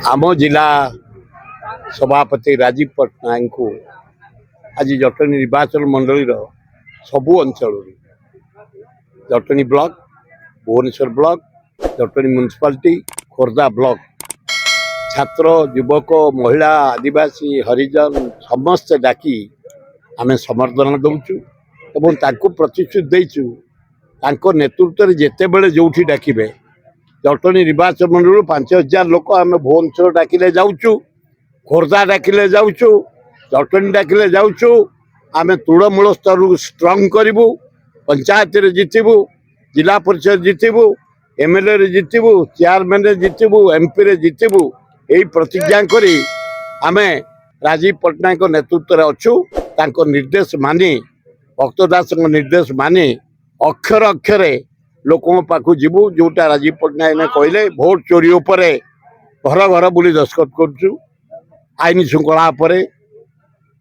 आम जिला सभापति राजीव पट्टनायक को आज जटनी निर्वाचन मंडली सबू अंचल Jatni block Bhubaneswar block Jatni municipality Khordha block छात्र युवक महिला आदिवासी हरिजन समस्ते डाकी आम समर्थन दौचु एवं प्रतिश्रुति देचु नेतृत्व में जिते बड़े जो डाकिबे जटनी निर्वाचन मंडल 5000 लोक आम भुवनेश्वर डाकिले जाऊँ खोर्धा डाकिले जाऊँ जटनी डाकिले जाऊँ आम तृणमूल स्तर स्ट्रंग करूँ पंचायत जितबू जिला परिषद जितबू एमएलए जितबू चेयरमैन जितबू एमपी रे जितबू यही प्रतिज्ञा करी आम राजीव पट्टनायक नेतृत्व में अच्छु निर्देश मानि भक्तदास निर्देश मानि अक्षर अक्षरे लोकों पाखु जीवु जोटा राजीव पट्टनायक ने कहले भोट चोरी उपरे घर घर बुली दस्खत करुचु आईन श्रृंखला उपरे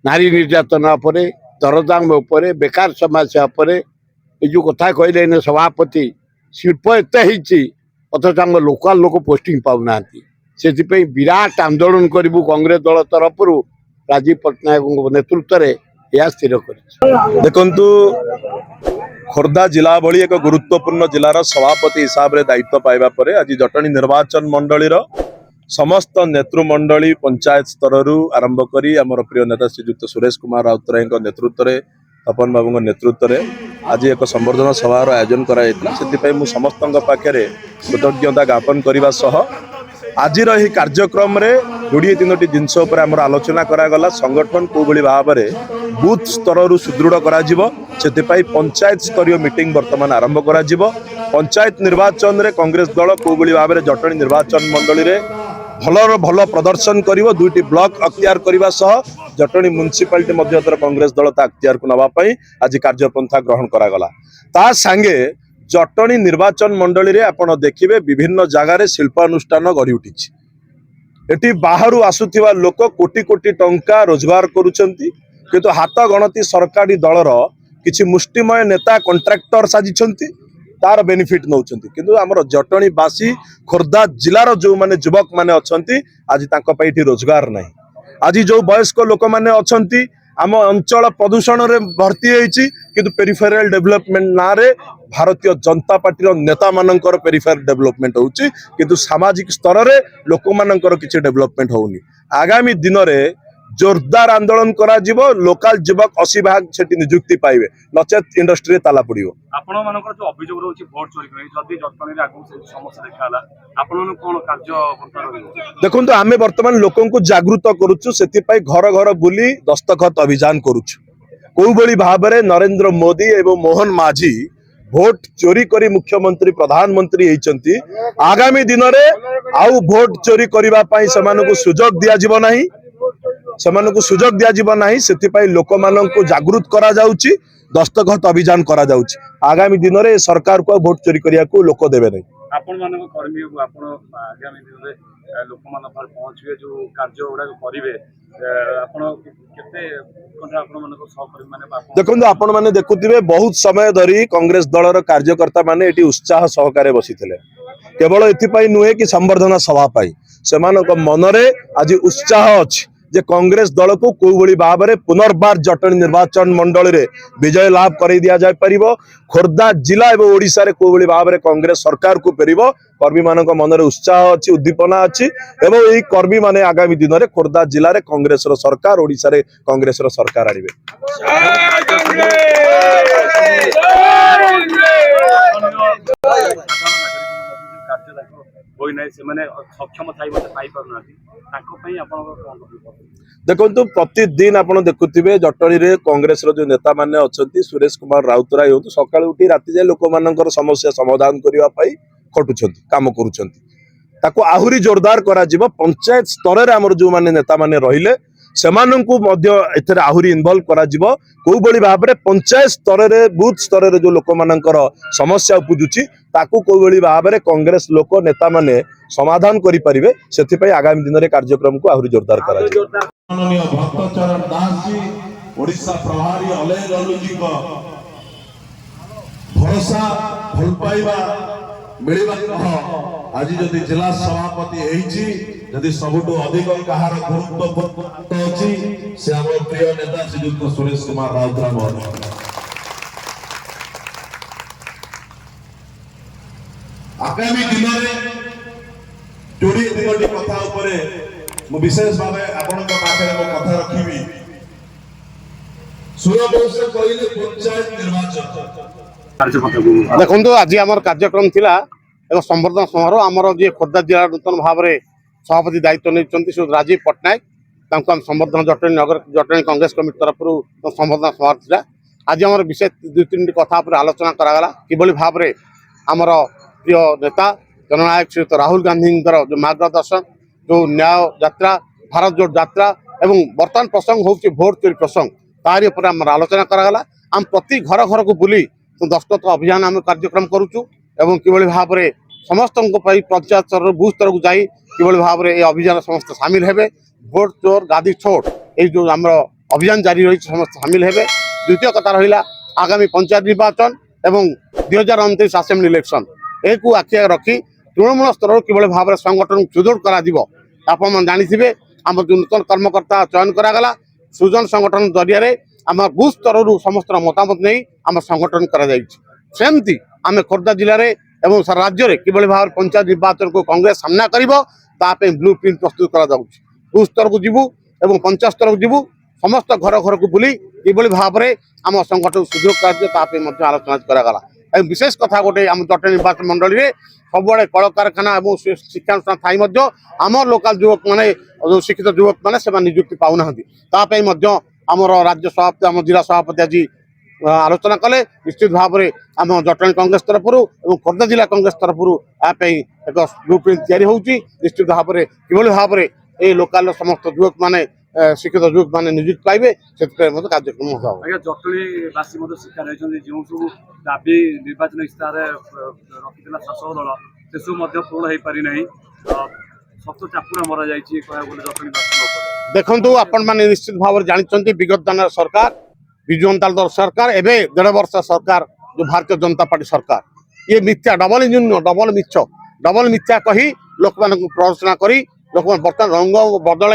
नारी निर्यातना उपरे दरदाम उपरे बेकार समस्या उपरे ये जो कथा कहले इन सभापति शिल्प एत अथच आम लोकाल लोक पोस्टिंग पाऊना से विराट आंदोलन करूँ कांग्रेस दल तरफ राजीव पट्टनायक नेतृत्व में यह स्थिर कर खोर्धा जिला भली एक गुरुत्वपूर्ण जिलार सभापति हिसाब से दायित्व पाइबा परे आज जटनी निर्वाचन मंडलीर समस्त नेतृमंडली पंचायत स्तर आरंभ करी आमर प्रिय नेता श्रीजुक्त सुरेश कुमार राउतराय नेतृत्व में तपन बाबू नेतृत्व में आज एक संबर्धना सभार आयोजन कराइला से समस्त पाखे कृतज्ञता ज्ञापन करने सह आज कार्यक्रम रे जोड़े 3टी जिनस आलोचना करागला संगठन को भाव में बूथ स्तर सुदृढ़ करा पंचायत स्तरीय मीटिंग वर्तमान आरंभ करा पंचायत निर्वाचन रे कांग्रेस दल को भाव में जटनी निर्वाचन मंडली रे भल प्रदर्शन कर 2टी ब्लॉक अख्तियार करने सह जटनी म्युनिसिपालिटी कांग्रेस दल अख्तियार को नापी आज कार्यपंथा ग्रहण करागला ता सांगे जटनी निर्वाचन मंडली रे आपण देखिबे विभिन्न जगार शिल्पानुष्ठान गढ़ी उठी एटी बाहर आसुथिबा लोक कोटी कोटी टंका रोजगार करुचंती किंतु हाथ गणती सरकारी दलर किछि मुष्टिमय नेता कॉन्ट्रैक्टर साजिछंती तार बेनिफिट नौचंती किंतु हमर जटनी बासी खोर्धा जिलार जो माने युवक माने अछंती आज तांको पैठी रोजगार नहीं आज जो वयस्क लोक माने अछंती आम अंचल प्रदूषण रे भर्ती होइछि किंतु पेरिफेरल डेवलपमेंट ना रे भारतीय जनता पार्टी नेता मानकर पेरिफेरल डेवलपमेंट होउछि किंतु सामाजिक स्तर रे लोक मानकर किछि डेवलपमेंट होउनी आगामी दिन रे जोरदार आंदोलन करा जिवो लोकल युवक 80 भाग सेठी नियुक्ति पाइबे नचेत इंडस्ट्री ताला पड़ियो आपण मानकर जो अभियोग रहउछि वोट चोरी करै जदी जटनी रे आगु से समस्या देखाला आपण कोन कार्य करता रहइबो देखंतु आमे वर्तमान लोकन को जागृत करूछु सेति पई घर घर बुली दस्तखत अभियान करूछु कोउ बळी भाव रे नरेंद्र मोदी एवं मोहन माझी भोट चोरी करी मुख्यमंत्री प्रधानमंत्री होइचंती आगामी दिन रे आउ भोट चोरी करिबा पई समानको सुजोग दिया जिवो नाही सेमानकु सुजोग दिया जिवो नाही सेति पई लोक माननको जागृत करा जाउची दस्तखत अभियान करा जाउची आगामी दिन रे सरकार को भोट चोरी करिया को लोक देबे नहीं आपण मानको कर्मी आपण आगामी दिन रे लोक मान पर पहुंचबे जो कार्य उडा करिवे आपण केते कोन आपण मानको सहकर्मी माने देखंतु आपण माने देखुथिबे बहुत समय धरी कांग्रेस दलर कार्यकर्ता माने एटी उत्साह सहकारे बसिथिले केवल एथि पई नुहे कि संवर्धना सभा पई सेमानक मनरे आज उत्साह अछि जे कांग्रेस दल को कोई भाव में पुनर्बार जटनी निर्वाचन मंडली रे विजय लाभ कर दिया जाय परिबो खोर्धा जिला एवं ओडिशा रे कोई भाव में कांग्रेस सरकार को फेरिबो कर्मी मानक मनरे उत्साह अछि उद्दीपना अछि एवं एही कर्मी माने आगामी दिन रे खोर्धा जिला रे कांग्रेस रो सरकार ओडिशा रे कांग्रेस रो सरकार आनिबे देखो प्रतिदिन आप देखुवे जटनी रे कांग्रेस रो जो नेता माने अछंती सुरेश कुमार राउतराय हो सकाळ उठी राति जाय लोक मानकर समस्या समाधान करबा पई खटुछंती काम करूछंती ताको आहुरी जोरदार करा जिवो पंचायत स्तर रे हमर जो माने नेता माने रहिले सेमानंकु मध्य एथरे आहुरी इन्वॉल्व करा जिवो कोउ बळी भाव रे पंचायत स्तर रे बूथ स्तर रे जो लोक मानकर समस्या उपजुची ताकू कोउ बळी भाव रे कांग्रेस लोक नेता माने समाधान करि परिबे सेथि पई आगामी दिन रे कार्यक्रम को आहुरी जोरदार करा जिवो माननीय भक्तचरण दास जी ओडिशा प्रभारी अलेर लल्लू जी को भरोसा भल पाइबा मिलवा आज जदि जिला सभापति होईची जदि सबुठु अधिक कहार गुरुत्वपूर्ण अछि से हमर प्रिय नेता श्रीयुक्त सुरेश कुमार राउतराय महोदय। आगामी दिन में जोड़ी तीनोटी कथा उपरे मु विशेष भाव आपनक पाखरे मो कथा रखिबी। सूर्यवंश कहले पंचायत निर्वाचन देखो आज आम कार्यक्रम थिला एक संवर्धन समारोह आमर जी खोर्धा जिला नूतन भाव में सभापति दायित्व नहीं श्री राजीव पट्टनायक तांको हम संवर्धन जटणी नगर जटणी कांग्रेस कमिटी तरफ संवर्धन समारोह थिला। आज आम विशेष दुई तीन कथा पर आलोचना करागला किभली भाव में आमर प्रिय नेता जननायक श्रीयुक्त राहुल गांधी जो मार्गदर्शन जो न्याय यात्रा भारत जोड़ यात्रा एवं बर्तमान प्रसंग हूँ भोट चोरी प्रसंग तारी उपर आम आलोचना करागला। आम प्रति घर घर को बुली दस्तखत अभियान आम कार्यक्रम करुचु एवं किभली भाव में समस्त पंचायत स्तर बूथ स्तर को जाई किभली भाव में अभियान समस्त सामिल हेबे। भोट चोर गादी छोड़ ये जो आम अभियान जारी रही समस्त सामिल हेबे। द्वितीय कथा रहा आगामी पंचायत निर्वाचन एवं 2029 असेंबली इलेक्शन एक आखि रखी तृणमूल स्तर किभली भाव में संगठन सुदृढ़ कर जानी आम जो नूतन कर्मकर्ता चयन करागला सृजन संगठन जरिया आम बूथ स्तर समस्त मतामत नहीं आम संगठन करमती आम खोर्धा जिले में एवं सारा राज्य में किभली भाव पंचायत निर्वाचन को कांग्रेस सामना कर ब्लू प्रिंट प्रस्तुत कर बूथ स्तर को जीवु एवं पंचायत स्तर को जीवु समस्त घर घर को बुली किभली भाव में आम संगठन सुदृढ़ कर आलोचना करागला। विशेष कथा गोटे आम जटणी निर्वाचन मंडली में सबुआड़े कल कारखाना और शिक्षानुष्ठान थी आम लोकाल युवक मैंने जो शिक्षित युवक मैंने निजुक्ति पाऊना आमर राज्य सभापति आम जिला सभापति आज आलोचना कले निश्चित भाव में आम जटणी कांग्रेस तरफ खोर्धा जिला कांग्रेस तरफ एक ब्लू प्रिंट या निश्चित भाव में किभली भाव में ये लोकाल समस्त युवक मैंने शिक्षित युवक मैंने नियुक्ति पाइबे से कार्यक्रम जटणीवासी शिकार होती जो सब दाबी निर्वाचन इस्तार रखी शासक दल से सब पूर्ण हो पारिना सत चापुड़ा मरा जटणीवासी देखु आपण मैंने निश्चित भाव में जानते विगत दान सरकार विजु जनता दल सरकार एवं 1.5 वर्ष सरकार जो भारतीय जनता पार्टी सरकार ये मिथ्या डबल इंजिन डबल मिथ्या कही लोक मान प्ररोचना कर लोक बर्तमान रंग बदल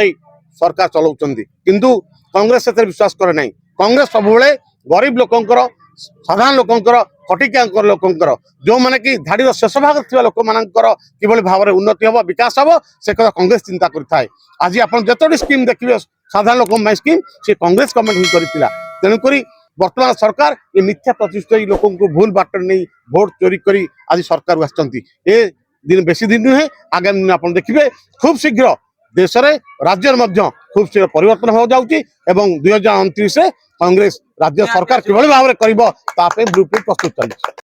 सरकार चलाउछन्ती किंतु कांग्रेस से विश्वास करे नहीं। कांग्रेस सबुले गरीब लोकंकर साधारण लोकंकर खटिकिया लोकंकर जो माने कि धाड़ीर शेष भाग थिबा लोक मानकर किभली भाव में उन्नति हम विकास हम से कथा कांग्रेस चिंता करथाय। आज आप जतोटी स्कीम देखिए साधारण लोक स्कीम से कांग्रेस गवर्नमेंट ही करथिला तेणुक वर्तमान सरकार ये मिथ्या प्रतिष्ठित लोक भूल बाट नहीं भोट चोरी करी आज सरकार आसचंती ए दिन बेसी दिन नुहे आगामी दिन आप देखिए खूब शीघ्र देश में राज्य खूब शीघ्र परिवर्तन हो जाउची एवं 2029 कांग्रेस राज्य सरकार किभली भाव में ब्लूप्रिंट प्रस्तुत चली।